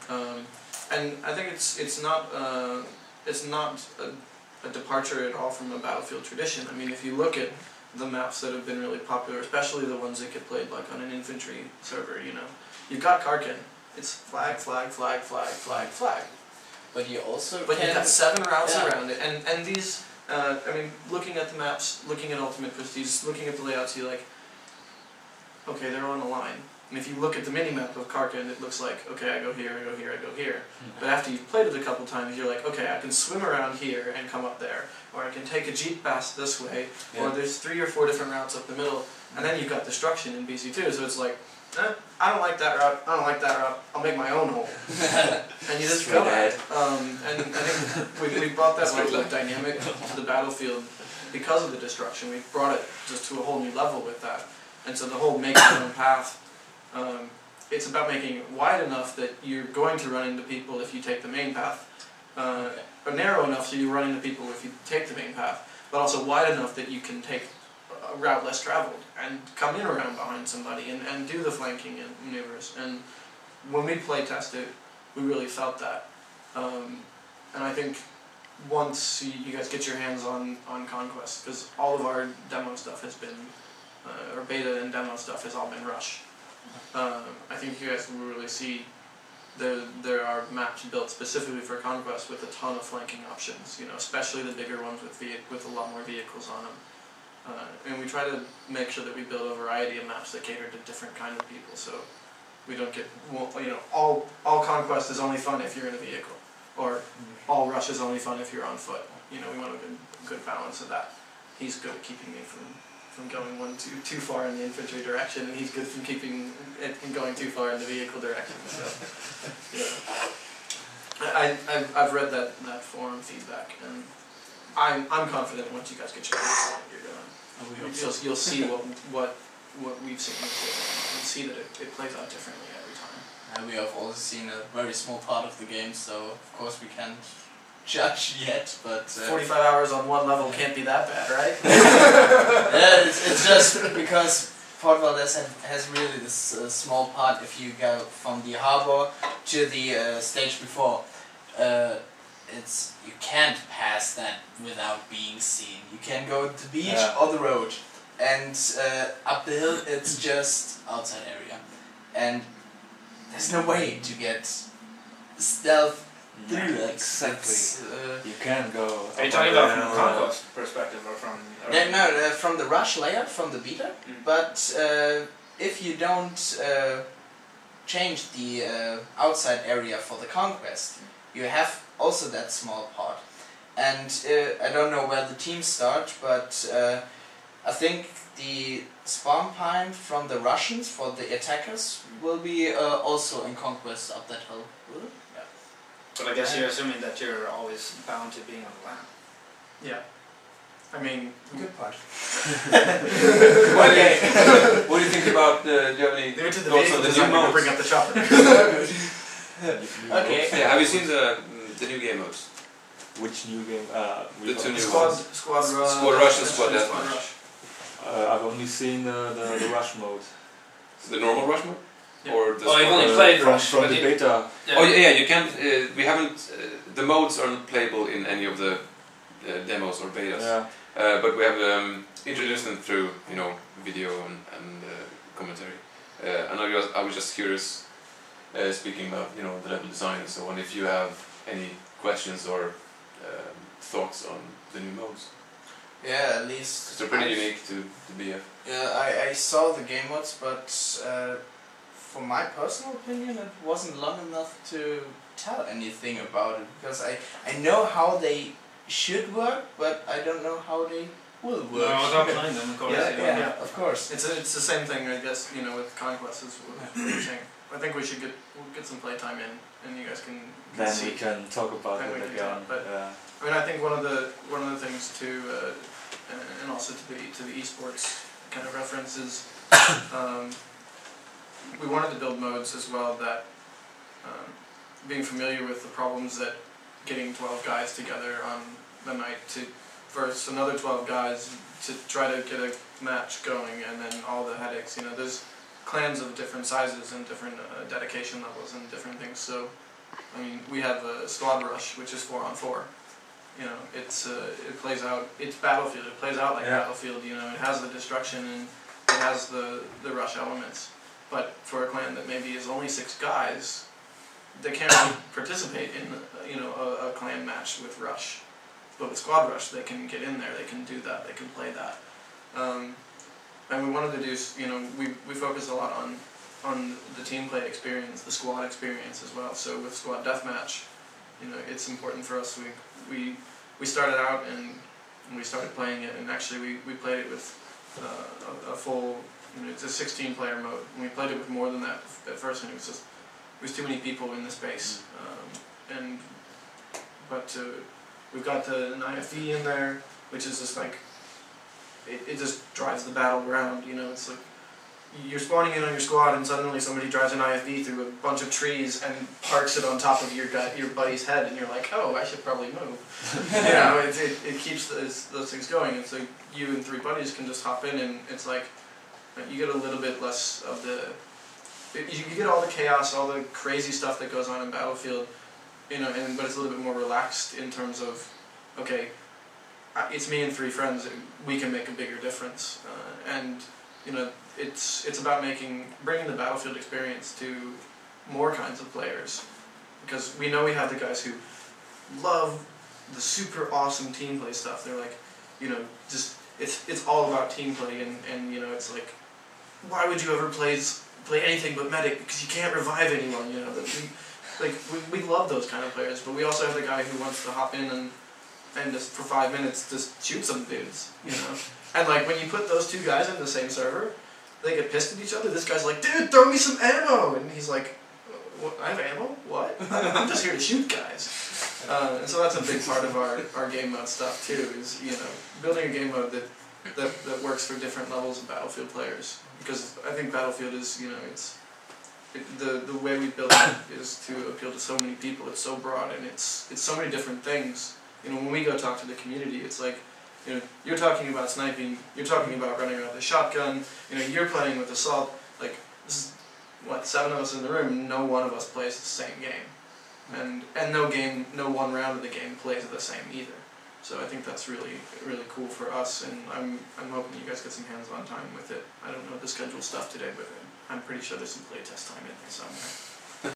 And I think it's not a departure at all from a Battlefield tradition. I mean, if you look at the maps that have been really popular, especially the ones that get played like on an infantry server, you know, you've got Karkin. It's flag, flag, flag, flag, flag, flag. But you also But you've got 7 routes around it, and these. I mean, looking at the maps, looking at Ultimate Prestige, looking at the layouts, you're like, okay, they're on a line. And if you look at the mini-map of Karkin, it looks like, okay, I go here, I go here, I go here. But after you've played it a couple times, you're like, okay, I can swim around here and come up there. Or I can take a jeep past this way. Or there's 3 or 4 different routes up the middle. And then you've got destruction in BC2, so it's like, I don't like that route, I don't like that route, I'll make my own hole. And you just go at it. And I think we brought that level of dynamic to the Battlefield because of the destruction. We brought it just to a whole new level with that. And so the whole make your own path, it's about making it wide enough that you're going to run into people if you take the main path, or narrow enough so you run into people if you take the main path, but also wide enough that you can take a route less traveled and come in around behind somebody and do the flanking and maneuvers. And when we play tested, we really felt that. And I think once you guys get your hands on Conquest, because all of our demo stuff has been, or beta and demo stuff has all been Rush. I think you guys will really see there are maps built specifically for Conquest with a ton of flanking options, you know, especially the bigger ones with a lot more vehicles on them. And we try to make sure that we build a variety of maps that cater to different kinds of people, so we don't get, well, you know, all Conquest is only fun if you're in a vehicle, or all Rush is only fun if you're on foot. You know, we want a good balance of that. He's good at keeping me from going too far in the infantry direction, and he's good from keeping it from going too far in the vehicle direction. So, yeah. I've read that forum feedback, and I'm confident once you guys get your hands on it, you're going. You'll see what we've seen, and see that it plays out differently every time. And we have also seen a very small part of the game, so of course we can't judge yet, but 45 hours on one level can't be that bad, right? Yeah, it's just because Port Valdez has really this small part. If you go from the harbor to the stage before, you can't pass that without being seen. You can go to the beach or the road, and up the hill it's just outside area, and there's no way to get stealth through that. Exactly. You can go. Are you talking about from a Conquest perspective or from? No, from the Rush layout, from the beta. But if you don't change the outside area for the Conquest, you have also that small part. And I don't know where the teams start, but I think the spawn point from the Russians for the attackers will be also in Conquest up that hill. Will it? But I guess you're assuming that you're always bound to being on the land. Yeah. I mean, good part. What do you think about do you have any thoughts on the new modes? Bring up the chopper. Okay. Yeah, have you seen the new game modes? Which new game? The two new Squad ones. Rush. Squad Rush and Squad Deathmatch. I've only seen the Rush mode. The normal Rush mode? Yeah. Or the You've only played Rush. From the beta. Yeah. Oh yeah, you can't. We haven't. The modes are not playable in any of the demos or betas. Yeah. But we have introduced them through video and commentary. And I was just curious, speaking about the level design and so on. If you have any questions or thoughts on the new modes. Yeah, at least. 'Cause they're pretty unique to BF. Yeah, I saw the game modes, but for my personal opinion, it wasn't long enough to tell anything about it, because I know how they should work, but I don't know how they will work. No, without playing them, of course. Yeah, of course. It's the same thing, I guess, with Conquest as what you're saying. I think we'll get some playtime in, and you guys can Then see. we can talk about Then it we can again. talk, but I mean, I think one of the things too, and also to the esports kind of references, we wanted to build modes as well that, being familiar with the problems that getting 12 guys together on the night versus another 12 guys to try to get a match going, and then all the headaches. clans of different sizes and different dedication levels and different things. So, I mean, we have a squad rush, which is 4-on-4. You know, it plays out. It's Battlefield. It plays out like Battlefield. You know, it has the destruction and it has the rush elements. But for a clan that maybe is only 6 guys, they can't really participate in a clan match with rush. But with squad rush, they can get in there. They can do that. They can play that. And we wanted to do, you know, we focus a lot on the team play experience, the squad experience as well. So with squad deathmatch, you know, it's important for us. We started out and we started playing it, and actually we played it with a full, you know, it's a 16-player mode. And we played it with more than that at first, and it was too many people in the space. But we've got an IFV in there, which is just like, it just drives the battleground, you know. It's like you're spawning in on your squad and suddenly somebody drives an IFV through a bunch of trees and parks it on top of your buddy's head, and you're like, oh, I should probably move. You know, it keeps those things going, and so you and 3 buddies can just hop in, and it's like you get a little bit less of you get all the chaos, all the crazy stuff that goes on in Battlefield, you know, but it's a little bit more relaxed in terms of, okay, it's me and 3 friends, we can make a bigger difference, and you know, it's about bringing the Battlefield experience to more kinds of players, because we know we have the guys who love the super awesome team play stuff. They're like, you know, just it's all about team play, and you know, it's like, why would you ever play anything but medic, because you can't revive anyone, you know. We love those kind of players, but we also have the guy who wants to hop in and just for 5 minutes just shoot some dudes, you know. And like when you put those 2 guys in the same server, they get pissed at each other. This guy's like, dude, throw me some ammo, and he's like, what, I have ammo? What? I'm just here to shoot guys. And so that's a big part of our game mode stuff too, is, you know, building a game mode that works for different levels of Battlefield players. Because I think Battlefield is, you know, the way we build it is to appeal to so many people. It's so broad, and it's so many different things. You know, when we go talk to the community, it's like, you know, you're talking about sniping, you're talking about running around with a shotgun, you know, you're playing with assault. Like, this is, what, 7 of us in the room, no one of us plays the same game. And no one round of the game plays the same either. So I think that's really, really cool for us, and I'm hoping you guys get some hands-on time with it. I don't know the schedule stuff today, but I'm pretty sure there's some playtest time in there somewhere.